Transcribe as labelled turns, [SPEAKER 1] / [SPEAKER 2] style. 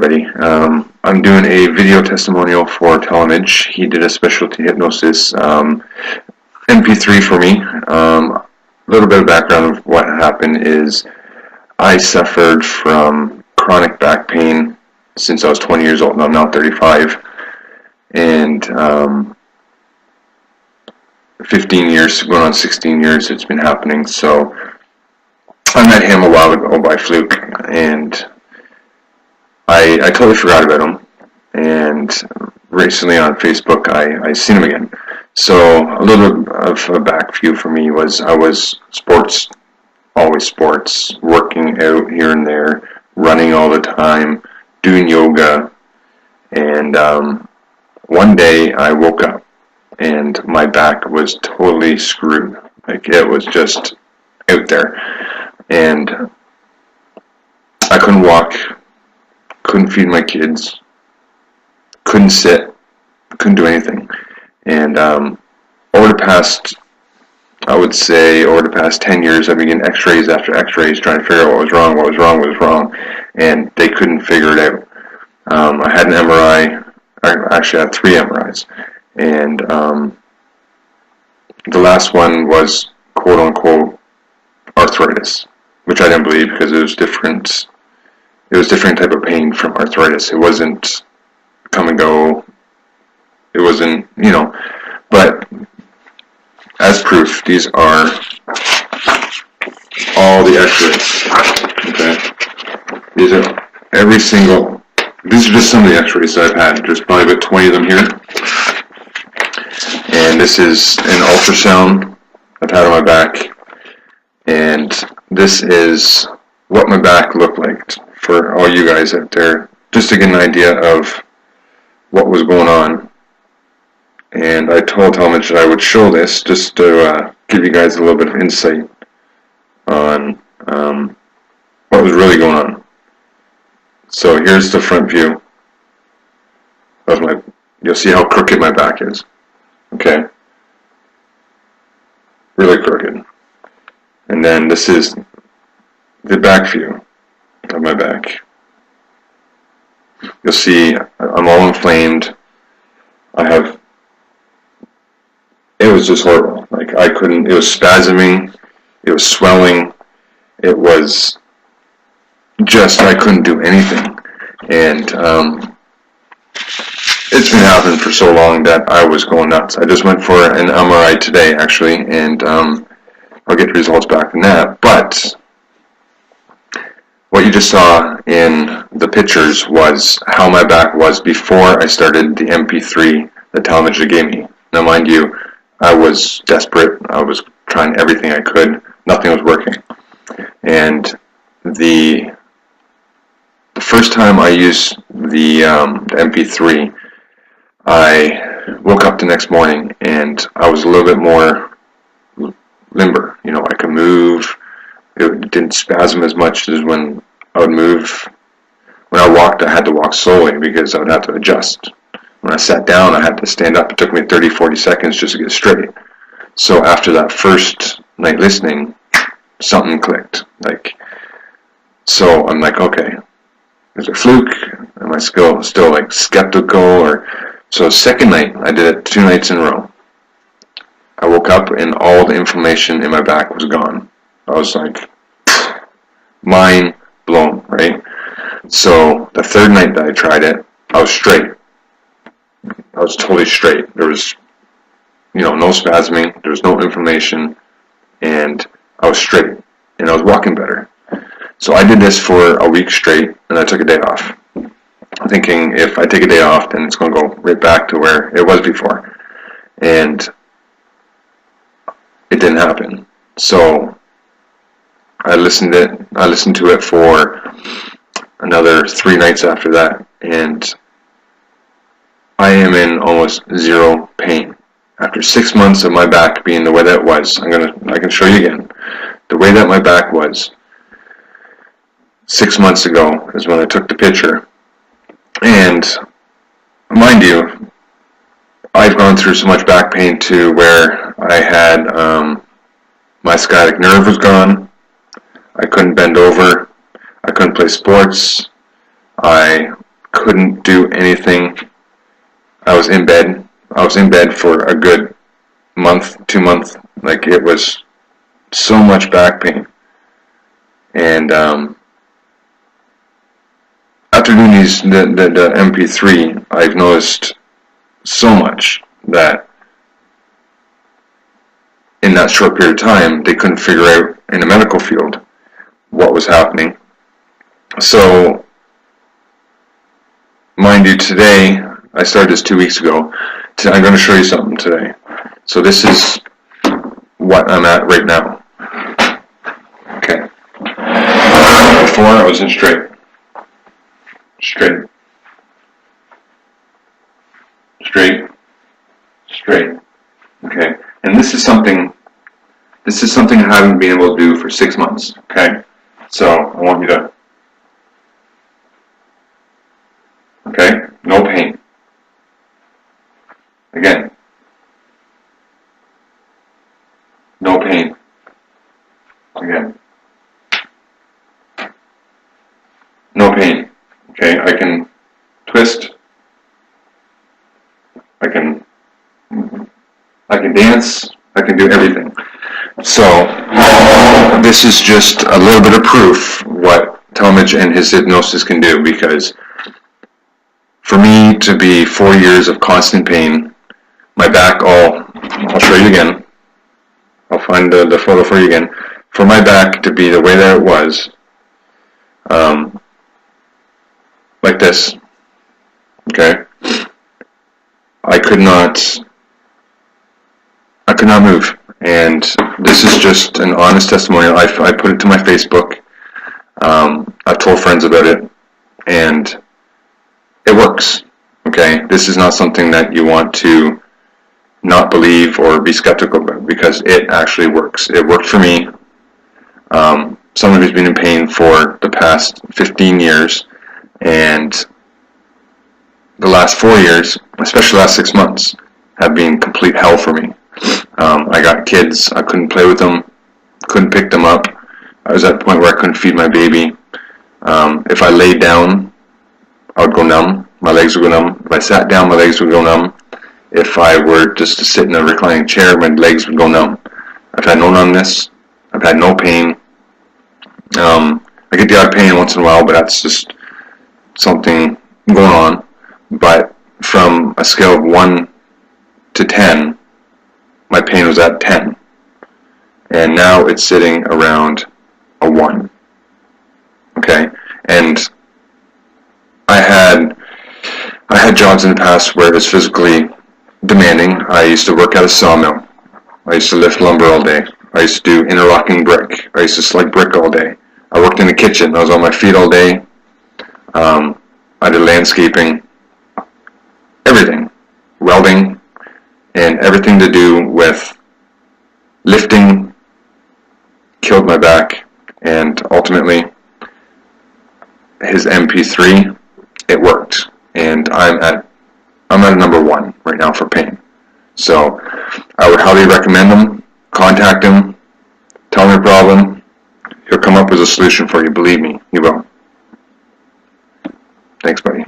[SPEAKER 1] everybody. I'm doing a video testimonial for Telemage. He did a specialty hypnosis MP3 for me. A little bit of background of what happened is I suffered from chronic back pain since I was 20 years old, and I'm now 35. And 15 years, going on 16 years, it's been happening. So I met him a while ago by fluke, and I totally forgot about him. And recently on Facebook, I seen him again. So a little bit of a back view for me was I was always sports, working out here and there, running all the time, doing yoga. And one day I woke up and my back was totally screwed. Like, it was just out there. And I couldn't walk, couldn't feed my kids, couldn't sit, couldn't do anything. And over the past 10 years, I've been getting x-rays after x-rays trying to figure out what was wrong, and they couldn't figure it out. I had an MRI. I actually had 3 MRIs, and the last one was quote-unquote arthritis, which I didn't believe because it was different. It was different type of pain from arthritis. It wasn't come and go. It wasn't, but as proof, these are all the x-rays. Okay, these are just some of the x-rays that I've had. There's probably about 20 of them here. And this is an ultrasound I've had on my back. And this is what my back looked like for all you guys out there, just to get an idea of what was going on. And I told Telemage that I would show this just to give you guys a little bit of insight on what was really going on. So here's the front view of you'll see how crooked my back is. Okay? Really crooked. And then this is the back view of my back. You'll see I'm all inflamed. It was just horrible. Like, it was spasming, it was swelling, it was just, I couldn't do anything. And it's been happening for so long that I was going nuts. I just went for an MRI today, actually, and I'll get the results back from that. But what you just saw in the pictures was how my back was before I started the MP3 that Telemage gave me. Now, mind you, I was desperate. I was trying everything I could. Nothing was working. And the first time I used the MP3, I woke up the next morning and I was a little bit more limber. I could move. It didn't spasm as much as when I would move. When I walked, I had to walk slowly because I would have to adjust. When I sat down, I had to stand up. It took me 30, 40 seconds just to get straight. So after that first night listening, something clicked. So I'm like, okay, is it a fluke? Am I still skeptical? So the second night, I did it 2 nights in a row. I woke up and all the inflammation in my back was gone. I was like, mind blown, right? So the third night that I tried it, I was straight. I was totally straight. There was, no spasming. There was no inflammation. And I was straight. And I was walking better. So I did this for a week straight, and I took a day off. Thinking if I take a day off, then it's going to go right back to where it was before. And it didn't happen. So I listened to it for another 3 nights after that, and I am in almost zero pain. After 6 months of my back being the way that it was, I can show you again. The way that my back was 6 months ago is when I took the picture. And mind you, I've gone through so much back pain to where I had my sciatic nerve was gone. I couldn't bend over. I couldn't play sports. I couldn't do anything. I was in bed. I was in bed for a good month, 2 months. Like, it was so much back pain. And after doing the MP3, I've noticed so much that in that short period of time, they couldn't figure out in the medical field what was happening. So, mind you, today, I started this 2 weeks ago. I'm going to show you something today. So this is what I'm at right now. Okay. Before, I was in straight. Straight. Straight. Straight. Okay. And this is something I haven't been able to do for 6 months. Okay. So I want you to. Okay. No pain. Again. No pain. Again. No pain. Okay, I can twist. I can dance. I can do everything. So this is just a little bit of proof what Talmage and his hypnosis can do, because for me to be 4 years of constant pain, my back I'll show you again. I'll find the photo for you again. For my back to be the way that it was, like this, okay, I could not move. And this is just an honest testimonial. I put it to my Facebook. I've told friends about it, and it works. Okay, this is not something that you want to not believe or be skeptical about, because it actually works. It worked for me. Someone who's been in pain for the past 15 years, and the last 4 years, especially the last 6 months, have been complete hell for me. I got kids. I couldn't play with them. Couldn't pick them up. I was at the point where I couldn't feed my baby. If I laid down, I would go numb. My legs would go numb. If I sat down, my legs would go numb. If I were just to sit in a reclining chair, my legs would go numb. I've had no numbness. I've had no pain. I get the odd pain once in a while, but that's just something going on. But from a scale of 1 to 10, my pain was at 10. And now it's sitting around a 1. Okay? And I had jobs in the past where it was physically demanding. I used to work at a sawmill. I used to lift lumber all day. I used to do interlocking brick. I used to slug brick all day. I worked in the kitchen. I was on my feet all day. I did landscaping, everything, welding, and everything to do with lifting killed my back. And ultimately, his MP3, it worked. And I'm at number 1 right now for pain. So I would highly recommend him. Contact him. Tell him your problem. He'll come up with a solution for you. Believe me, he will. Thanks, buddy.